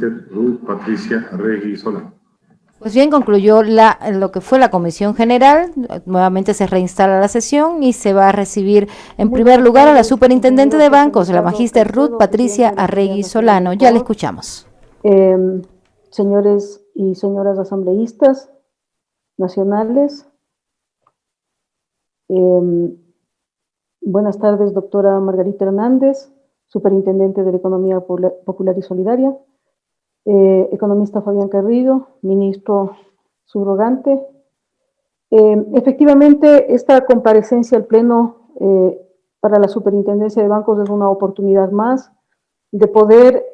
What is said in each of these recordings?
magíster Ruth Patricia Arregui Solano. Pues bien, concluyó lo que fue la Comisión General. Nuevamente se reinstala la sesión y se va a recibir en primer lugar a la Superintendente de Bancos, la magíster Ruth Patricia Arregui Solano. Ya la escuchamos. Señores y señoras asambleístas nacionales, buenas tardes, doctora Margarita Hernández, Superintendente de la Economía Popular y Solidaria, economista Fabián Carrillo, ministro subrogante. Efectivamente, esta comparecencia al Pleno para la Superintendencia de Bancos es una oportunidad más de poder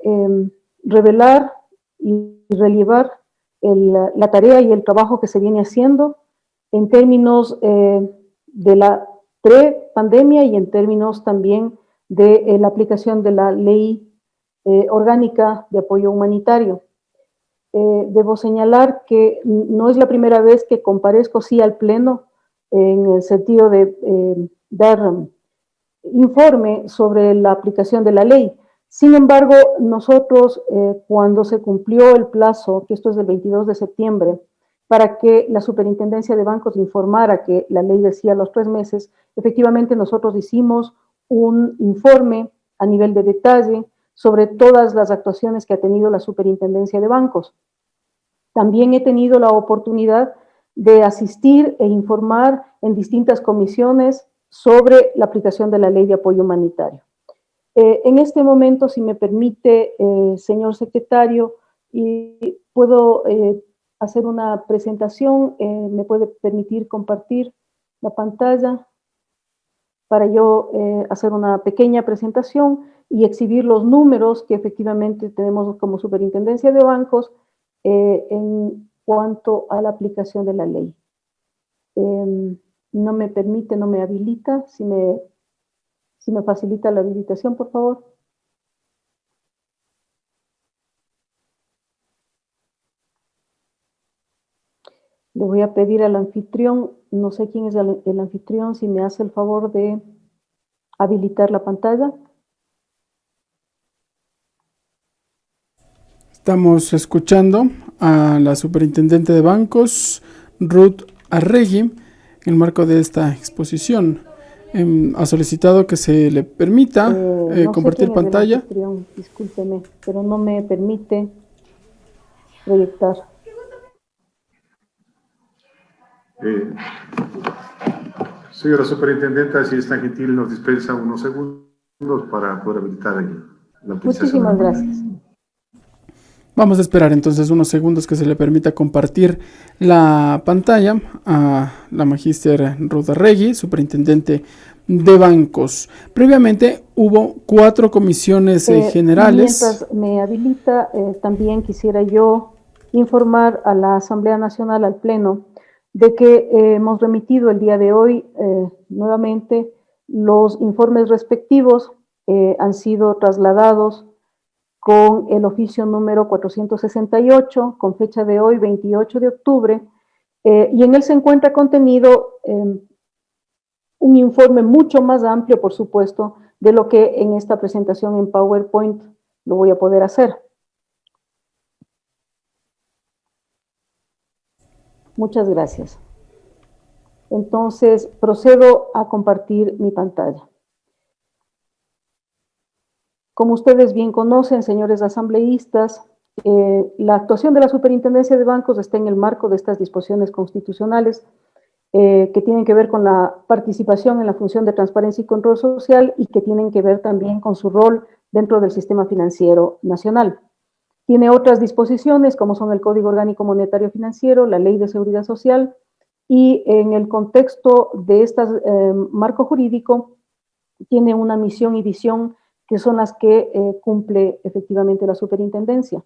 revelar y relevar la tarea y el trabajo que se viene haciendo en términos de la pre-pandemia y en términos también de la aplicación de la ley orgánica de apoyo humanitario. Debo señalar que no es la primera vez que comparezco sí al Pleno en el sentido de dar informe sobre la aplicación de la ley. Sin embargo, nosotros cuando se cumplió el plazo, que esto es del 22 de septiembre, para que la Superintendencia de Bancos informara que la ley decía los 3 meses, efectivamente nosotros hicimos un informe a nivel de detalle sobre todas las actuaciones que ha tenido la Superintendencia de Bancos. También he tenido la oportunidad de asistir e informar en distintas comisiones sobre la aplicación de la ley de apoyo humanitario. En este momento, si me permite, señor secretario, y puedo hacer una presentación, me puede permitir compartir la pantalla para yo hacer una pequeña presentación y exhibir los números que efectivamente tenemos como Superintendencia de Bancos en cuanto a la aplicación de la ley. No me permite, no me habilita, si me facilita la habilitación, por favor. Le voy a pedir al anfitrión, no sé quién es el anfitrión, si me hace el favor de habilitar la pantalla. Estamos escuchando a la Superintendente de Bancos, Ruth Arregui, en el marco de esta exposición. Ha solicitado que se le permita no compartir pantalla. Discúlpeme, pero no me permite proyectar. Señora Superintendenta, si es tan gentil, nos dispensa unos segundos para poder habilitar la presentación. Muchísimas gracias. Vamos a esperar entonces unos segundos que se le permita compartir la pantalla a la magíster Ruth Arregui, Superintendente de Bancos. Previamente hubo 4 comisiones generales. Mientras me habilita, también quisiera yo informar a la Asamblea Nacional, al Pleno, de que hemos remitido el día de hoy nuevamente los informes respectivos, han sido trasladados con el oficio número 468, con fecha de hoy, 28 de octubre, y en él se encuentra contenido un informe mucho más amplio, por supuesto, de lo que en esta presentación en PowerPoint lo voy a poder hacer. Muchas gracias. Entonces, procedo a compartir mi pantalla. Como ustedes bien conocen, señores asambleístas, la actuación de la Superintendencia de Bancos está en el marco de estas disposiciones constitucionales que tienen que ver con la participación en la función de transparencia y control social y que tienen que ver también con su rol dentro del sistema financiero nacional. Tiene otras disposiciones como son el Código Orgánico Monetario Financiero, la Ley de Seguridad Social y en el contexto de este marco jurídico tiene una misión y visión que son las que cumple efectivamente la superintendencia.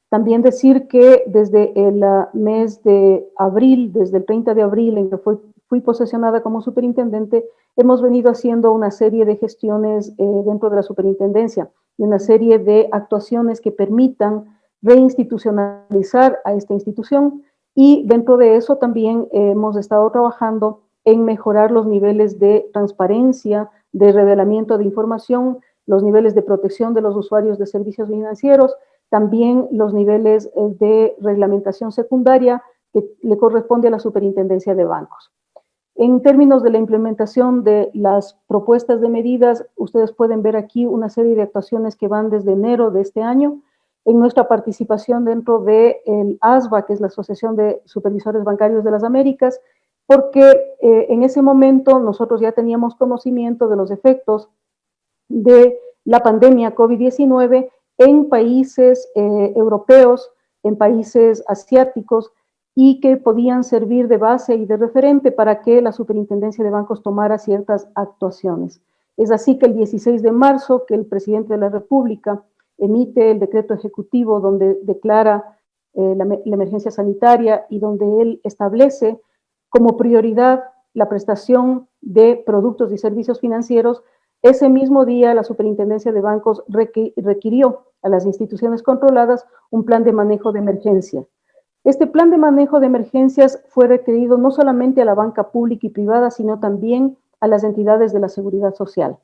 También decir que desde el mes de abril, desde el 30 de abril en que fui posesionada como superintendente, hemos venido haciendo una serie de gestiones dentro de la superintendencia y una serie de actuaciones que permitan reinstitucionalizar a esta institución y dentro de eso también hemos estado trabajando en mejorar los niveles de transparencia, de revelamiento de información, los niveles de protección de los usuarios de servicios financieros también los niveles de reglamentación secundaria que le corresponde a la Superintendencia de Bancos. En términos de la implementación de las propuestas de medidas, ustedes pueden ver aquí una serie de actuaciones que van desde enero de este año. En nuestra participación dentro del ASBA, que es la Asociación de Supervisores Bancarios de las Américas, porque en ese momento nosotros ya teníamos conocimiento de los efectos de la pandemia COVID-19 en países europeos, en países asiáticos, y que podían servir de base y de referente para que la Superintendencia de Bancos tomara ciertas actuaciones. Es así que el 16 de marzo, que el presidente de la República emite el decreto ejecutivo donde declara la emergencia sanitaria y donde él establece como prioridad la prestación de productos y servicios financieros. Ese mismo día la Superintendencia de Bancos requirió a las instituciones controladas un plan de manejo de emergencia. Este plan de manejo de emergencias fue requerido no solamente a la banca pública y privada, sino también a las entidades de la seguridad social.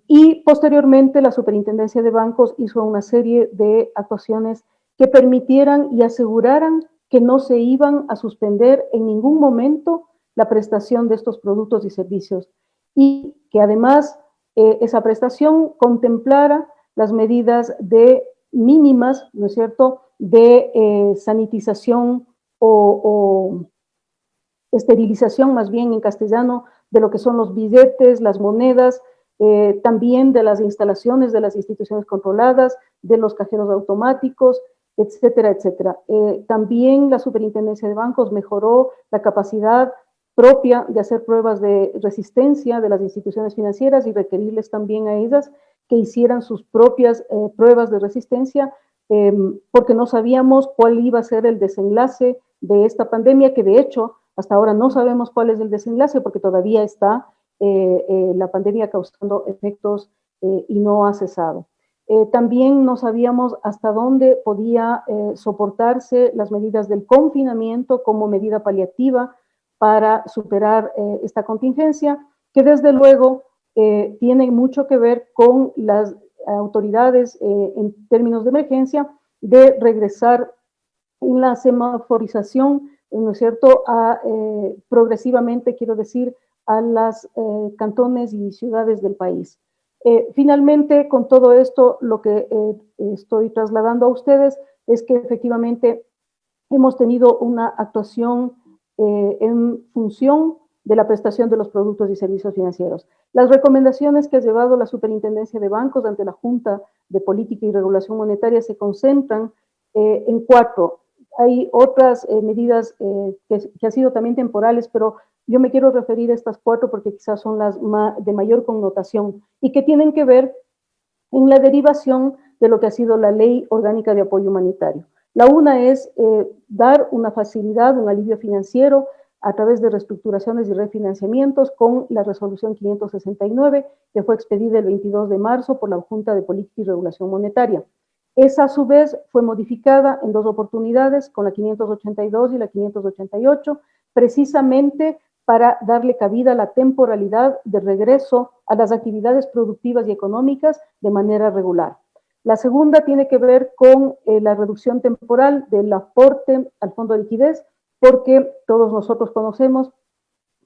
Y posteriormente la Superintendencia de Bancos hizo una serie de actuaciones que permitieran y aseguraran que no se iban a suspender en ningún momento la prestación de estos productos y servicios, y que además esa prestación contemplara las medidas de mínimas, ¿no es cierto?, de sanitización o esterilización, más bien en castellano, de lo que son los billetes, las monedas, también de las instalaciones de las instituciones controladas, de los cajeros automáticos, etcétera, etcétera. También la Superintendencia de Bancos mejoró la capacidad propia de hacer pruebas de resistencia de las instituciones financieras y requerirles también a ellas que hicieran sus propias pruebas de resistencia, porque no sabíamos cuál iba a ser el desenlace de esta pandemia, que de hecho hasta ahora no sabemos cuál es el desenlace porque todavía está la pandemia causando efectos y no ha cesado. También no sabíamos hasta dónde podía soportarse las medidas del confinamiento como medida paliativa para superar esta contingencia, que desde luego tiene mucho que ver con las autoridades en términos de emergencia, de regresar en la semaforización, ¿no es cierto?, progresivamente, quiero decir, a las cantones y ciudades del país. Finalmente, con todo esto, lo que estoy trasladando a ustedes es que efectivamente hemos tenido una actuación en función de la prestación de los productos y servicios financieros. Las recomendaciones que ha llevado la Superintendencia de Bancos ante la Junta de Política y Regulación Monetaria se concentran en 4. Hay otras medidas que han sido también temporales, pero yo me quiero referir a estas 4 porque quizás son las de mayor connotación y que tienen que ver en la derivación de lo que ha sido la Ley Orgánica de Apoyo Humanitario. La una es dar una facilidad, un alivio financiero a través de reestructuraciones y refinanciamientos con la resolución 569 que fue expedida el 22 de marzo por la Junta de Política y Regulación Monetaria. Esa a su vez fue modificada en 2 oportunidades, con la 582 y la 588, precisamente para darle cabida a la temporalidad de regreso a las actividades productivas y económicas de manera regular. La segunda tiene que ver con la reducción temporal del aporte al Fondo de Liquidez, porque todos nosotros conocemos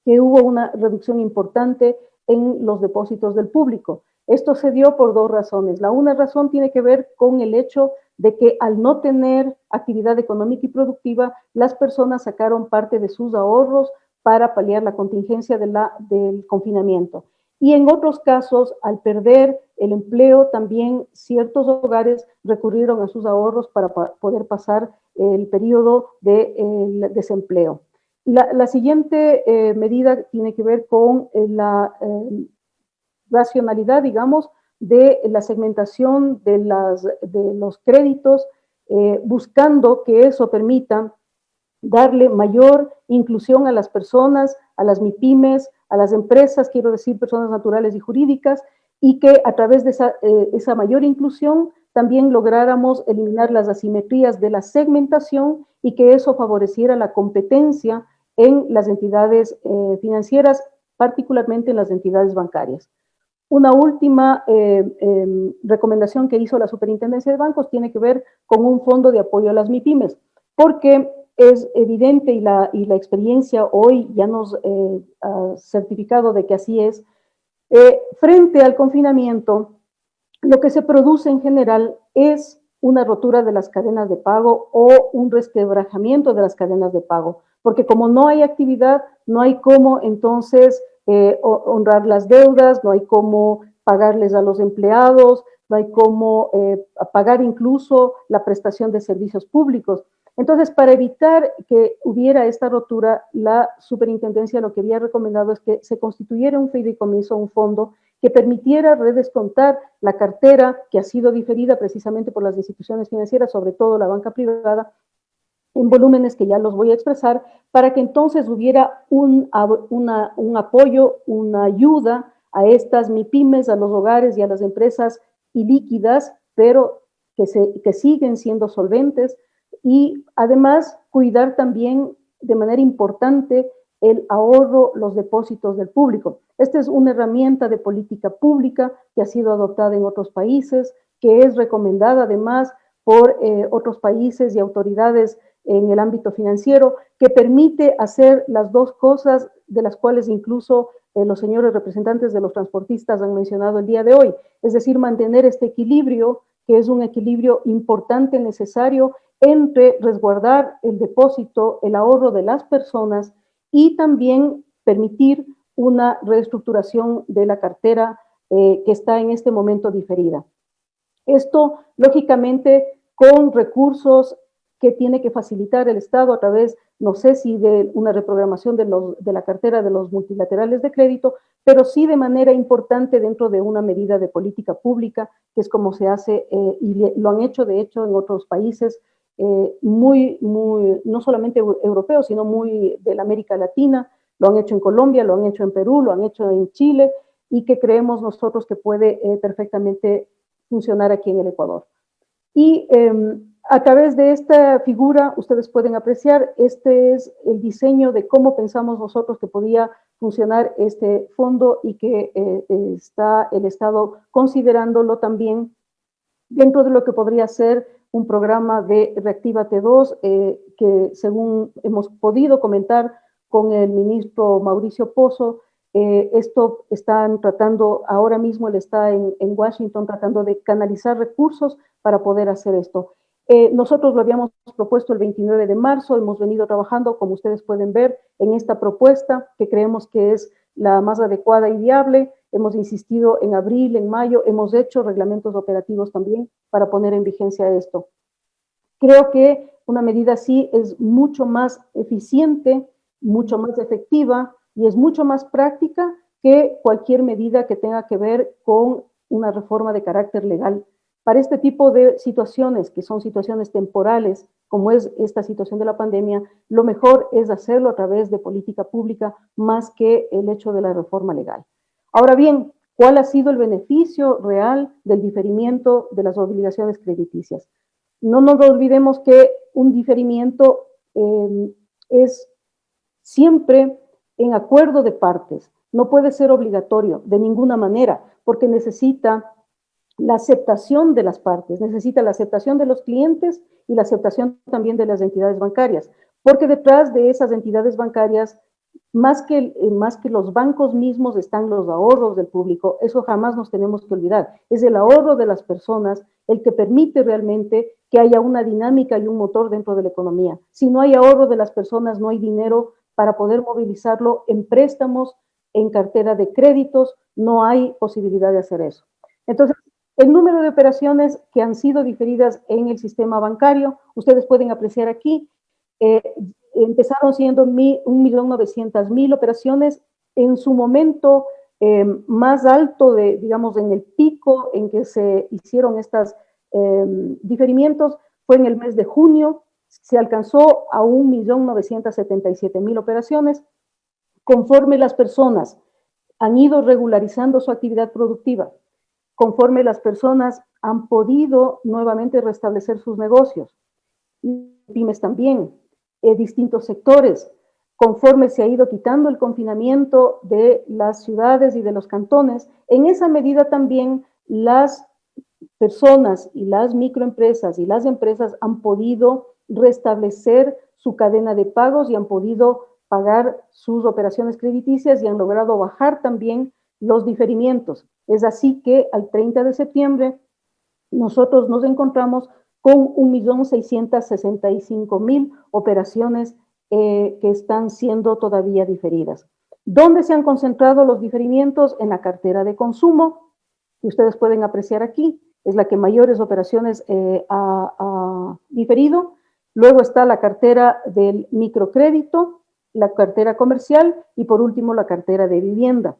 que hubo una reducción importante en los depósitos del público. Esto se dio por 2 razones. La una razón tiene que ver con el hecho de que al no tener actividad económica y productiva, las personas sacaron parte de sus ahorros para paliar la contingencia del confinamiento. Y en otros casos, al perder el empleo, también ciertos hogares recurrieron a sus ahorros para poder pasar el periodo del desempleo. La siguiente medida tiene que ver con la racionalidad, digamos, de la segmentación de los créditos, buscando que eso permita darle mayor inclusión a las personas, a las MIPYMES, a las empresas, quiero decir, personas naturales y jurídicas, y que a través de esa mayor inclusión también lográramos eliminar las asimetrías de la segmentación y que eso favoreciera la competencia en las entidades financieras, particularmente en las entidades bancarias. Una última recomendación que hizo la Superintendencia de Bancos tiene que ver con un fondo de apoyo a las MIPYMES, porque es evidente y la experiencia hoy ya nos ha certificado de que así es. Frente al confinamiento, lo que se produce en general es una rotura de las cadenas de pago o un resquebrajamiento de las cadenas de pago, porque como no hay actividad, no hay cómo entonces honrar las deudas, no hay cómo pagarles a los empleados, no hay cómo pagar incluso la prestación de servicios públicos. Entonces, para evitar que hubiera esta rotura, la superintendencia lo que había recomendado es que se constituyera un fideicomiso, un fondo, que permitiera redescontar la cartera que ha sido diferida precisamente por las instituciones financieras, sobre todo la banca privada, en volúmenes que ya los voy a expresar, para que entonces hubiera un apoyo, una ayuda a estas MIPYMES, a los hogares y a las empresas ilíquidas, pero que siguen siendo solventes, y además cuidar también de manera importante el ahorro, los depósitos del público. Esta es una herramienta de política pública que ha sido adoptada en otros países, que es recomendada además por otros países y autoridades en el ámbito financiero, que permite hacer las dos cosas de las cuales incluso los señores representantes de los transportistas han mencionado el día de hoy, es decir, mantener este equilibrio, que es un equilibrio importante, necesario, entre resguardar el depósito, el ahorro de las personas y también permitir una reestructuración de la cartera que está en este momento diferida. Esto, lógicamente, con recursos que tiene que facilitar el Estado a través, no sé si de una reprogramación de la cartera de los multilaterales de crédito, pero sí de manera importante dentro de una medida de política pública, que es como se hace, y lo han hecho de hecho en otros países, no solamente europeos, sino muy de la América Latina, lo han hecho en Colombia, lo han hecho en Perú, lo han hecho en Chile, y que creemos nosotros que puede perfectamente funcionar aquí en el Ecuador. Y a través de esta figura, ustedes pueden apreciar, este es el diseño de cómo pensamos nosotros que podía funcionar este fondo y que está el Estado considerándolo también dentro de lo que podría ser un programa de Reactívate 2, que según hemos podido comentar con el ministro Mauricio Pozo, esto están tratando, ahora mismo él está en Washington tratando de canalizar recursos para poder hacer esto. Nosotros lo habíamos propuesto el 29 de marzo, hemos venido trabajando, como ustedes pueden ver, en esta propuesta que creemos que es la más adecuada y viable. Hemos insistido en abril, en mayo, hemos hecho reglamentos operativos también para poner en vigencia esto. Creo que una medida así es mucho más eficiente, mucho más efectiva y es mucho más práctica que cualquier medida que tenga que ver con una reforma de carácter legal. Para este tipo de situaciones, que son situaciones temporales, como es esta situación de la pandemia, lo mejor es hacerlo a través de política pública más que el hecho de la reforma legal. Ahora bien, ¿cuál ha sido el beneficio real del diferimiento de las obligaciones crediticias? No nos olvidemos que un diferimiento es siempre en acuerdo de partes, no puede ser obligatorio de ninguna manera, porque necesita la aceptación de las partes, necesita la aceptación de los clientes y la aceptación también de las entidades bancarias, porque detrás de esas entidades bancarias, más que los bancos mismos, están los ahorros del público. Eso jamás nos tenemos que olvidar. Es el ahorro de las personas el que permite realmente que haya una dinámica y un motor dentro de la economía. Si no hay ahorro de las personas, no hay dinero para poder movilizarlo en préstamos, en cartera de créditos, no hay posibilidad de hacer eso. Entonces, el número de operaciones que han sido diferidas en el sistema bancario, ustedes pueden apreciar aquí, empezaron siendo 1.900.000 operaciones. En su momento más alto, digamos, en el pico en que se hicieron estos diferimientos, fue en el mes de junio, se alcanzó a 1.977.000 operaciones. Conforme las personas han ido regularizando su actividad productiva, conforme las personas han podido nuevamente restablecer sus negocios, pymes también, distintos sectores, conforme se ha ido quitando el confinamiento de las ciudades y de los cantones, en esa medida también las personas y las microempresas y las empresas han podido restablecer su cadena de pagos y han podido pagar sus operaciones crediticias y han logrado bajar también los diferimientos. Es así que al 30 de septiembre nosotros nos encontramos con 1.665.000 operaciones que están siendo todavía diferidas. ¿Dónde se han concentrado los diferimientos? En la cartera de consumo, que ustedes pueden apreciar aquí, es la que mayores operaciones ha diferido. Luego está la cartera del microcrédito, la cartera comercial y por último la cartera de vivienda.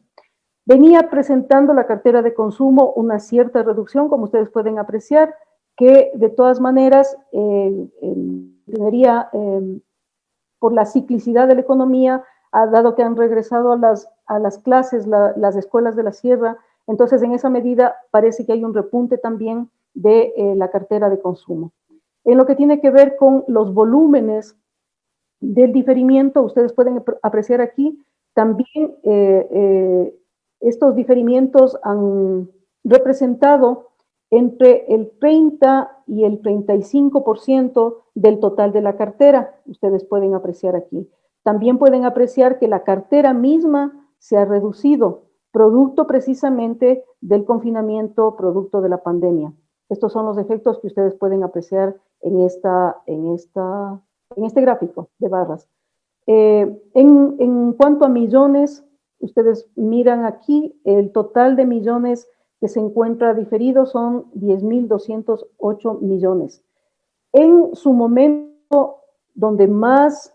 Venía presentando la cartera de consumo una cierta reducción, como ustedes pueden apreciar, que de todas maneras tendría, por la ciclicidad de la economía, dado que han regresado a las clases las escuelas de la sierra, entonces en esa medida parece que hay un repunte también de la cartera de consumo. En lo que tiene que ver con los volúmenes del diferimiento, ustedes pueden apreciar aquí, también estos diferimientos han representado entre el 30 y el 35% del total de la cartera, ustedes pueden apreciar aquí. También pueden apreciar que la cartera misma se ha reducido, producto precisamente del confinamiento, producto de la pandemia. Estos son los efectos que ustedes pueden apreciar en este gráfico de barras. En cuanto a millones, ustedes miran aquí, el total de millones que se encuentra diferido son 10.208 millones. En su momento, donde más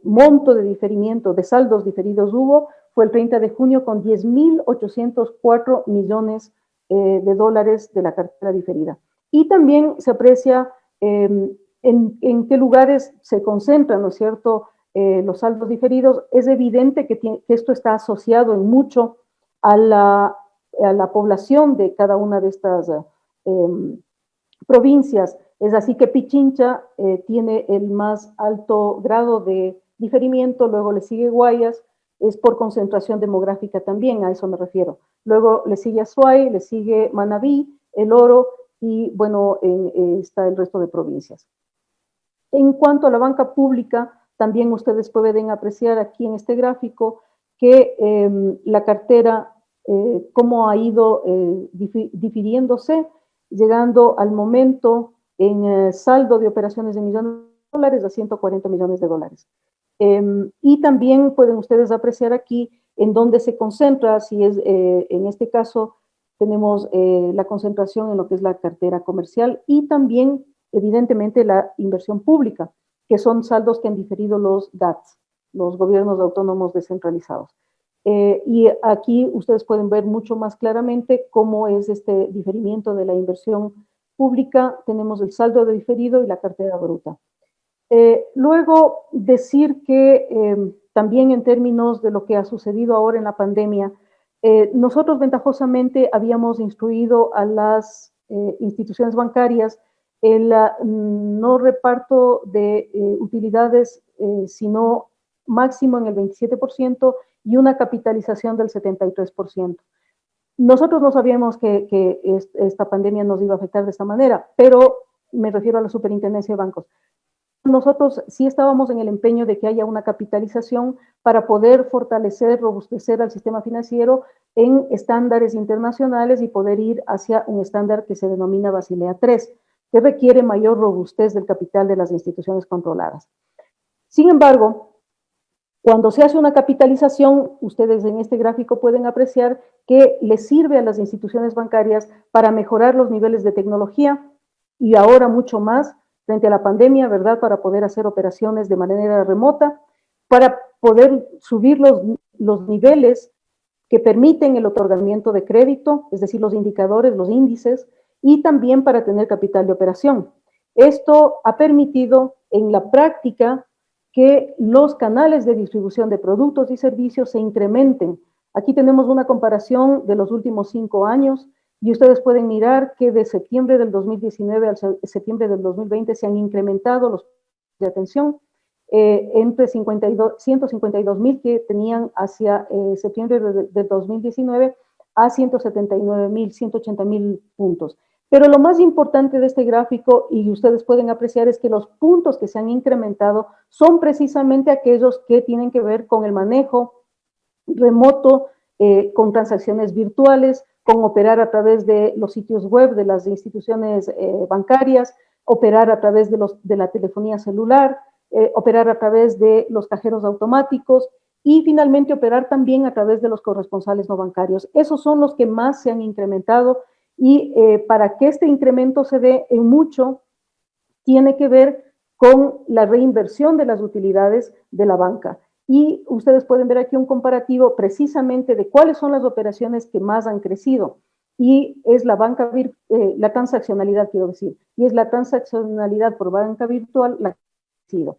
monto de diferimiento, de saldos diferidos hubo, fue el 30 de junio con 10.804 millones de dólares de la cartera diferida. Y también se aprecia en qué lugares se concentran, ¿no es cierto?, los saldos diferidos. Es evidente que esto está asociado en mucho a la población de cada una de estas provincias. Es así que Pichincha tiene el más alto grado de diferimiento, luego le sigue Guayas, es por concentración demográfica también, a eso me refiero. Luego le sigue Azuay, le sigue Manabí, El Oro y bueno, está el resto de provincias. En cuanto a la banca pública, también ustedes pueden apreciar aquí en este gráfico que la cartera, cómo ha ido difiriéndose, llegando al momento en saldo de operaciones de millones de dólares a 140 millones de dólares. Y también pueden ustedes apreciar aquí en dónde se concentra, si es en este caso tenemos la concentración en lo que es la cartera comercial y también evidentemente la inversión pública, que son saldos que han diferido los GATS, los gobiernos autónomos descentralizados. Y aquí ustedes pueden ver mucho más claramente cómo es este diferimiento de la inversión pública. Tenemos el saldo de diferido y la cartera bruta. Luego, decir que también en términos de lo que ha sucedido ahora en la pandemia, nosotros ventajosamente habíamos instruido a las instituciones bancarias el no reparto de utilidades, sino máximo en el 27% y una capitalización del 73%. Nosotros no sabíamos que esta pandemia nos iba a afectar de esta manera, pero me refiero a la Superintendencia de Bancos. Nosotros sí estábamos en el empeño de que haya una capitalización para poder fortalecer, robustecer al sistema financiero en estándares internacionales y poder ir hacia un estándar que se denomina Basilea III, que requiere mayor robustez del capital de las instituciones controladas. Sin embargo, cuando se hace una capitalización, ustedes en este gráfico pueden apreciar que les sirve a las instituciones bancarias para mejorar los niveles de tecnología y ahora mucho más frente a la pandemia, ¿verdad?, para poder hacer operaciones de manera remota, para poder subir los niveles que permiten el otorgamiento de crédito, es decir, los indicadores, los índices, y también para tener capital de operación. Esto ha permitido en la práctica que los canales de distribución de productos y servicios se incrementen. Aquí tenemos una comparación de los últimos 5 años, y ustedes pueden mirar que de septiembre del 2019 al septiembre del 2020 se han incrementado los de atención entre 152.000 que tenían hacia septiembre de 2019 a 179.000, 180.000 puntos. Pero lo más importante de este gráfico, y ustedes pueden apreciar, es que los puntos que se han incrementado son precisamente aquellos que tienen que ver con el manejo remoto, con transacciones virtuales, con operar a través de los sitios web de las instituciones bancarias, operar a través de la telefonía celular, operar a través de los cajeros automáticos y finalmente operar también a través de los corresponsales no bancarios. Esos son los que más se han incrementado y para que este incremento se dé en mucho, tiene que ver con la reinversión de las utilidades de la banca. Y ustedes pueden ver aquí un comparativo precisamente de cuáles son las operaciones que más han crecido. Y es la banca, la transaccionalidad, quiero decir, y es la transaccionalidad por banca virtual la que ha crecido.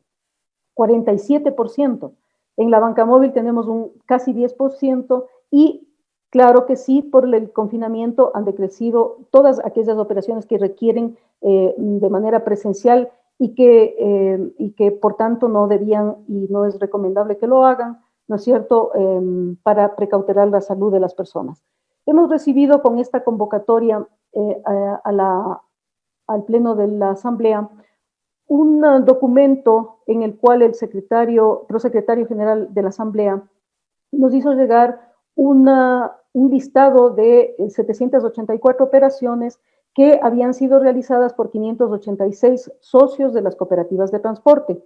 47%. En la banca móvil tenemos un casi 10% y claro que sí, por el confinamiento han decrecido todas aquellas operaciones que requieren de manera presencial y que por tanto no debían y no es recomendable que lo hagan, ¿no es cierto?, para precautelar la salud de las personas. Hemos recibido con esta convocatoria al Pleno de la Asamblea un documento en el cual el prosecretario general de la Asamblea nos hizo llegar un listado de 784 operaciones que habían sido realizadas por 586 socios de las cooperativas de transporte.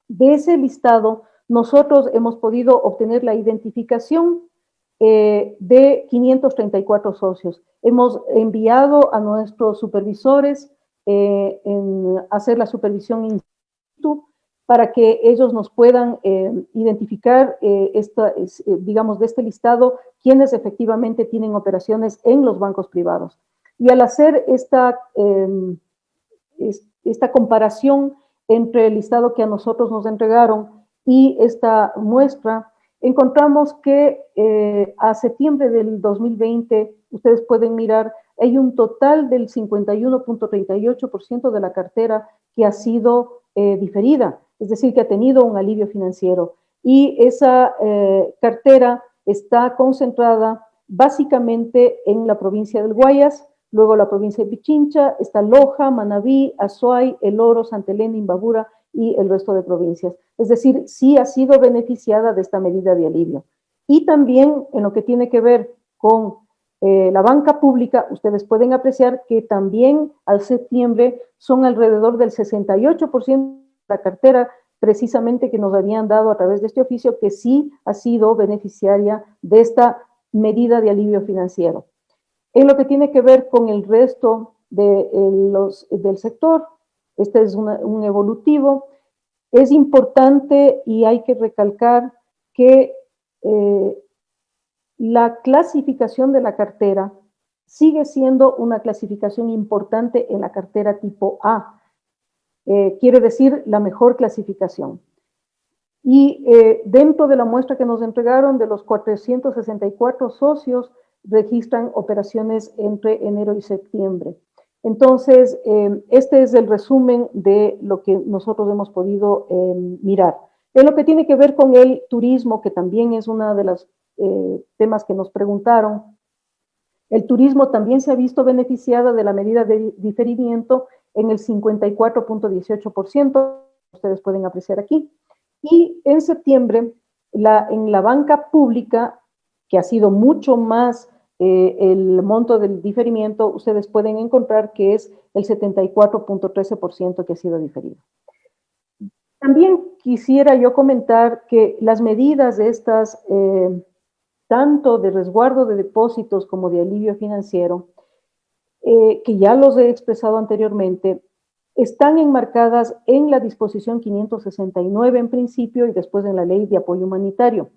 De ese listado, nosotros hemos podido obtener la identificación de 534 socios. Hemos enviado a nuestros supervisores en hacer la supervisión in situ para que ellos nos puedan identificar, digamos, de este listado, quienes efectivamente tienen operaciones en los bancos privados. Y al hacer esta comparación entre el listado que a nosotros nos entregaron y esta muestra, encontramos que a septiembre del 2020, ustedes pueden mirar, hay un total del 51.38% de la cartera que ha sido diferida, es decir, que ha tenido un alivio financiero. Y esa cartera está concentrada básicamente en la provincia del Guayas, luego la provincia de Pichincha, está Loja, Manabí, Azuay, El Oro, Santa Elena, Imbabura y el resto de provincias. Es decir, sí ha sido beneficiada de esta medida de alivio. Y también en lo que tiene que ver con la banca pública, ustedes pueden apreciar que también al septiembre son alrededor del 68% de la cartera precisamente que nos habían dado a través de este oficio que sí ha sido beneficiaria de esta medida de alivio financiero. En lo que tiene que ver con el resto del sector, este es un evolutivo, es importante y hay que recalcar que la clasificación de la cartera sigue siendo una clasificación importante en la cartera tipo A, quiere decir la mejor clasificación. Y dentro de la muestra que nos entregaron, de los 464 socios, registran operaciones entre enero y septiembre. Entonces, este es el resumen de lo que nosotros hemos podido mirar. En lo que tiene que ver con el turismo, que también es uno de los temas que nos preguntaron, el turismo también se ha visto beneficiada de la medida de diferimiento en el 54.18%, ustedes pueden apreciar aquí. Y en septiembre, en la banca pública, que ha sido mucho más el monto del diferimiento, ustedes pueden encontrar que es el 74.13% que ha sido diferido. También quisiera yo comentar que las medidas de estas, tanto de resguardo de depósitos como de alivio financiero, que ya los he expresado anteriormente, están enmarcadas en la disposición 569 en principio y después en la ley de apoyo humanitario.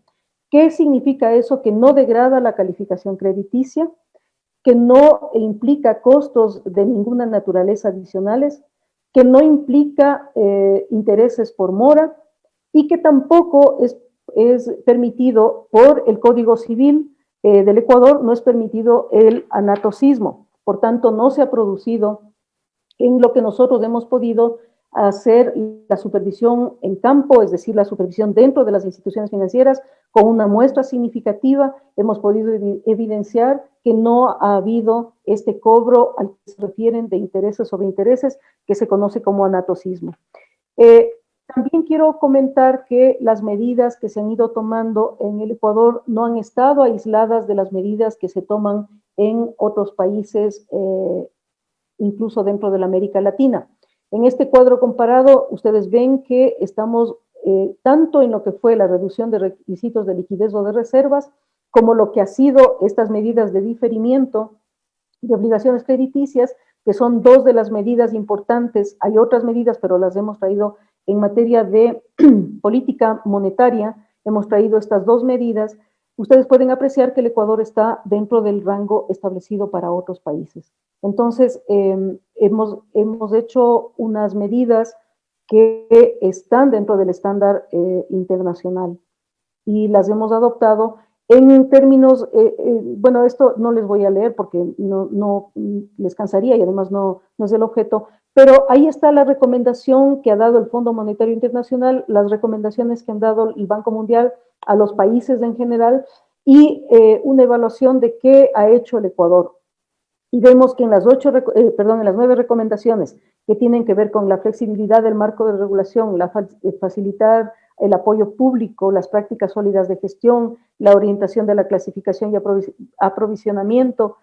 ¿Qué significa eso? Que no degrada la calificación crediticia, que no implica costos de ninguna naturaleza adicionales, que no implica intereses por mora y que tampoco es permitido por el Código Civil del Ecuador, no es permitido el anatocismo. Por tanto, no se ha producido en lo que nosotros hemos podido a hacer la supervisión en campo, es decir, la supervisión dentro de las instituciones financieras, con una muestra significativa. Hemos podido evidenciar que no ha habido este cobro al que se refieren de intereses sobre intereses, que se conoce como anatocismo. También quiero comentar que las medidas que se han ido tomando en el Ecuador no han estado aisladas de las medidas que se toman en otros países, incluso dentro de la América Latina. En este cuadro comparado, ustedes ven que estamos tanto en lo que fue la reducción de requisitos de liquidez o de reservas, como lo que ha sido estas medidas de diferimiento de obligaciones crediticias, que son dos de las medidas importantes. Hay otras medidas, pero las hemos traído en materia de política monetaria. Hemos traído estas dos medidas. Ustedes pueden apreciar que el Ecuador está dentro del rango establecido para otros países. Entonces, hemos hecho unas medidas que están dentro del estándar internacional y las hemos adoptado en términos, bueno, esto no les voy a leer porque no les cansaría y además no es el objeto, pero ahí está la recomendación que ha dado el Fondo Monetario Internacional, las recomendaciones que han dado el Banco Mundial a los países en general y una evaluación de qué ha hecho el Ecuador. Y vemos que en las 9 recomendaciones que tienen que ver con la flexibilidad del marco de regulación, facilitar el apoyo público, las prácticas sólidas de gestión, la orientación de la clasificación y aprovisionamiento,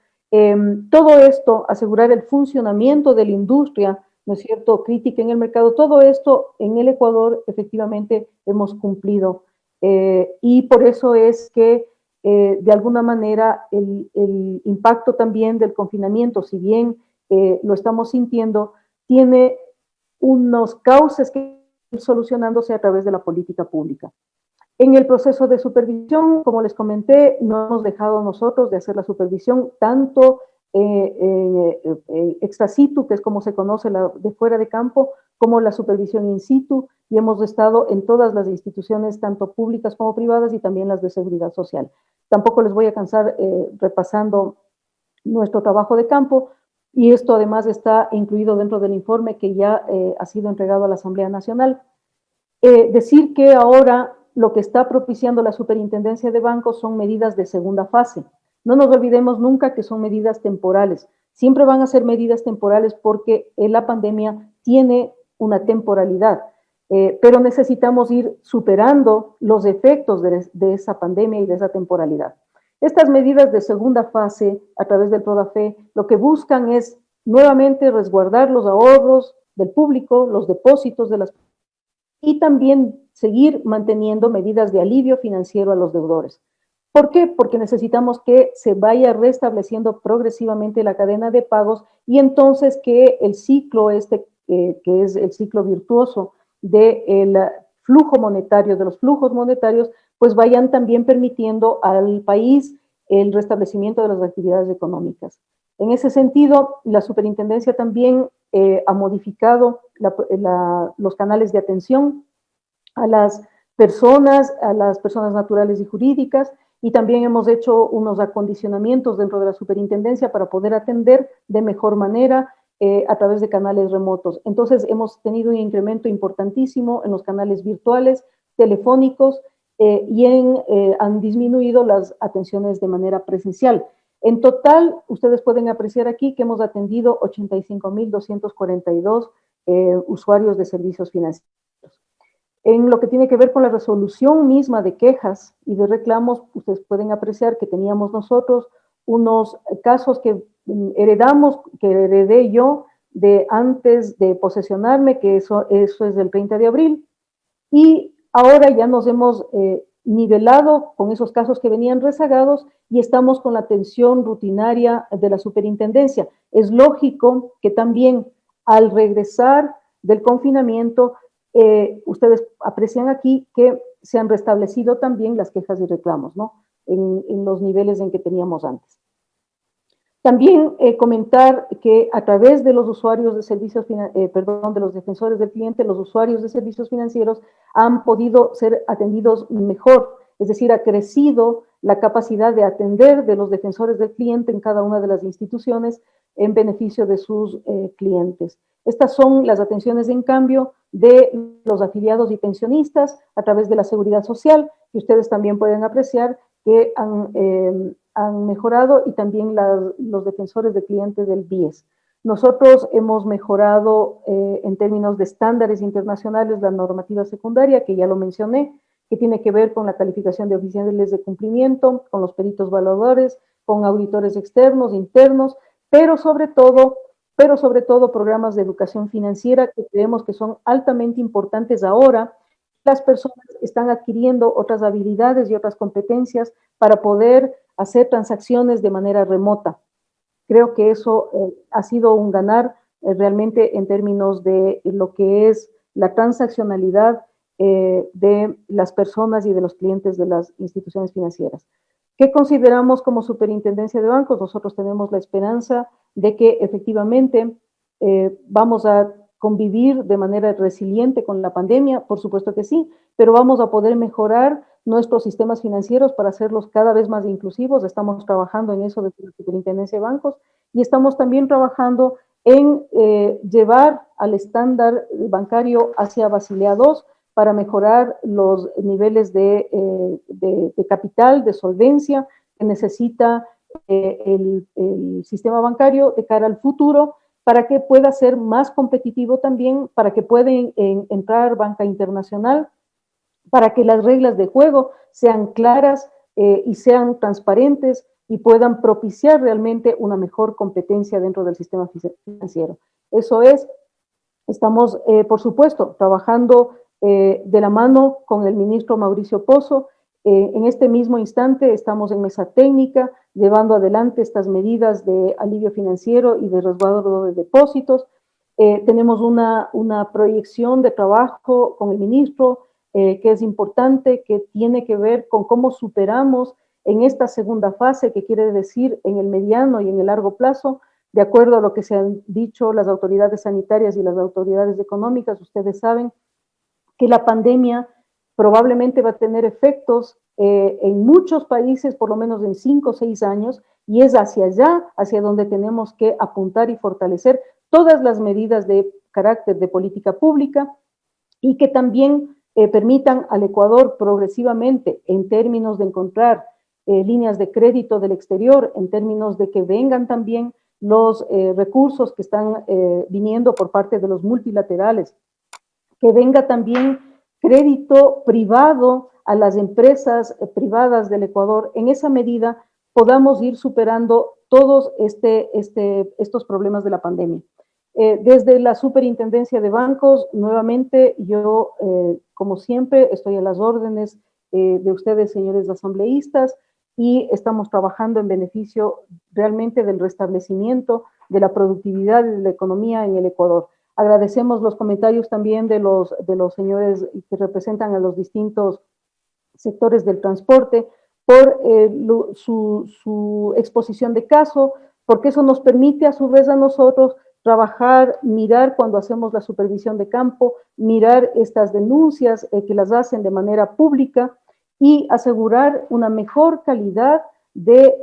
todo esto, asegurar el funcionamiento de la industria, ¿no es cierto?, crítica en el mercado, todo esto en el Ecuador efectivamente hemos cumplido. Y por eso es que de alguna manera el impacto también del confinamiento, si bien lo estamos sintiendo, tiene unos cauces que ir solucionándose a través de la política pública. En el proceso de supervisión, como les comenté, no hemos dejado nosotros de hacer la supervisión tanto extra situ, que es como se conoce la de fuera de campo, como la supervisión in situ, y hemos estado en todas las instituciones, tanto públicas como privadas, y también las de seguridad social. Tampoco les voy a cansar repasando nuestro trabajo de campo, y esto además está incluido dentro del informe que ya ha sido entregado a la Asamblea Nacional. Decir que ahora lo que está propiciando la Superintendencia de Bancos son medidas de segunda fase. No nos olvidemos nunca que son medidas temporales. Siempre van a ser medidas temporales porque la pandemia tiene una temporalidad, pero necesitamos ir superando los efectos de esa pandemia y de esa temporalidad. Estas medidas de segunda fase, a través del PRODAFE, lo que buscan es nuevamente resguardar los ahorros del público, los depósitos de las personas, y también seguir manteniendo medidas de alivio financiero a los deudores. ¿Por qué? Porque necesitamos que se vaya restableciendo progresivamente la cadena de pagos y entonces que el ciclo que es el ciclo virtuoso del flujo monetario, de los flujos monetarios, pues vayan también permitiendo al país el restablecimiento de las actividades económicas. En ese sentido, la superintendencia también ha modificado los canales de atención a las personas naturales y jurídicas, y también hemos hecho unos acondicionamientos dentro de la superintendencia para poder atender de mejor manera a través de canales remotos. Entonces, hemos tenido un incremento importantísimo en los canales virtuales, telefónicos, y han disminuido las atenciones de manera presencial. En total, ustedes pueden apreciar aquí que hemos atendido 85.242 usuarios de servicios financieros. En lo que tiene que ver con la resolución misma de quejas y de reclamos, ustedes pueden apreciar que teníamos nosotros unos casos que heredé yo de antes de posesionarme, que eso es del 30 de abril, y ahora ya nos hemos nivelado con esos casos que venían rezagados y estamos con la atención rutinaria de la superintendencia. Es lógico que también al regresar del confinamiento, ustedes aprecian aquí que se han restablecido también las quejas y reclamos, ¿no? En los niveles en que teníamos antes. También comentar que a través de los usuarios de servicios, de los defensores del cliente, los usuarios de servicios financieros han podido ser atendidos mejor, es decir, ha crecido la capacidad de atender de los defensores del cliente en cada una de las instituciones en beneficio de sus clientes. Estas son las atenciones en cambio de los afiliados y pensionistas a través de la Seguridad Social, que ustedes también pueden apreciar que han mejorado, y también los defensores de clientes del BIES. Nosotros hemos mejorado en términos de estándares internacionales la normativa secundaria, que ya lo mencioné, que tiene que ver con la calificación de oficiales de cumplimiento, con los peritos evaluadores, con auditores externos, internos, pero sobre todo programas de educación financiera que creemos que son altamente importantes ahora. Las personas están adquiriendo otras habilidades y otras competencias para poder hacer transacciones de manera remota. Creo que eso ha sido un ganar realmente en términos de lo que es la transaccionalidad de las personas y de los clientes de las instituciones financieras. ¿Qué consideramos como Superintendencia de Bancos? Nosotros tenemos la esperanza de que efectivamente vamos a convivir de manera resiliente con la pandemia, por supuesto que sí, pero vamos a poder mejorar nuestros sistemas financieros para hacerlos cada vez más inclusivos. Estamos trabajando en eso desde la Superintendencia de Bancos y estamos también trabajando en llevar al estándar bancario hacia Basilea II para mejorar los niveles de capital, de solvencia que necesita el sistema bancario de cara al futuro, para que pueda ser más competitivo también, para que pueda entrar banca internacional, para que las reglas de juego sean claras y sean transparentes y puedan propiciar realmente una mejor competencia dentro del sistema financiero. Eso es, estamos, por supuesto, trabajando de la mano con el ministro Mauricio Pozo. En este mismo instante estamos en mesa técnica llevando adelante estas medidas de alivio financiero y de resguardo de depósitos. Tenemos una proyección de trabajo con el ministro que es importante, que tiene que ver con cómo superamos en esta segunda fase, que quiere decir en el mediano y en el largo plazo, de acuerdo a lo que se han dicho las autoridades sanitarias y las autoridades económicas. Ustedes saben que la pandemia probablemente va a tener efectos en muchos países, por lo menos en 5 o 6 años, y es hacia allá, hacia donde tenemos que apuntar y fortalecer todas las medidas de carácter de política pública y que también permitan al Ecuador progresivamente, en términos de encontrar líneas de crédito del exterior, en términos de que vengan también los recursos que están viniendo por parte de los multilaterales, que venga también crédito privado a las empresas privadas del Ecuador. En esa medida podamos ir superando todos estos problemas de la pandemia. Desde la Superintendencia de Bancos, nuevamente yo, como siempre, estoy a las órdenes de ustedes, señores asambleístas, y estamos trabajando en beneficio realmente del restablecimiento de la productividad y de la economía en el Ecuador. Agradecemos los comentarios también de los señores que representan a los distintos sectores del transporte por su exposición de caso, porque eso nos permite a su vez a nosotros trabajar, mirar cuando hacemos la supervisión de campo, mirar estas denuncias que las hacen de manera pública y asegurar una mejor calidad de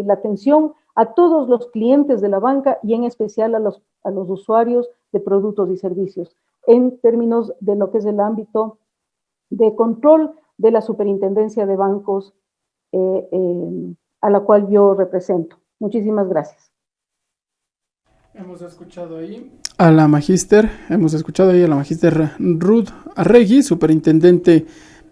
la atención a todos los clientes de la banca y en especial a los usuarios de productos y servicios, en términos de lo que es el ámbito de control de la Superintendencia de Bancos a la cual yo represento. Muchísimas gracias. Hemos escuchado ahí a la magíster Ruth Arregui, superintendente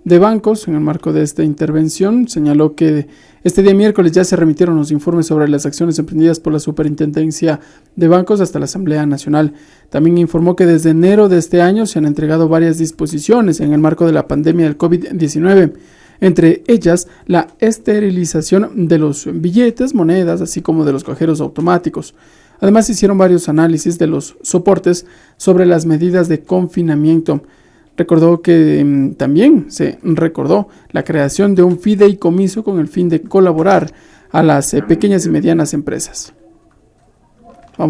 de bancos. En el marco de esta intervención señaló que este día miércoles ya se remitieron los informes sobre las acciones emprendidas por la Superintendencia de Bancos hasta la Asamblea Nacional. También informó que desde enero de este año se han entregado varias disposiciones en el marco de la pandemia del COVID-19, entre ellas la esterilización de los billetes, monedas, así como de los cajeros automáticos. Además, hicieron varios análisis de los soportes sobre las medidas de confinamiento. Recordó que también se recordó la creación de un fideicomiso con el fin de colaborar a las pequeñas y medianas empresas.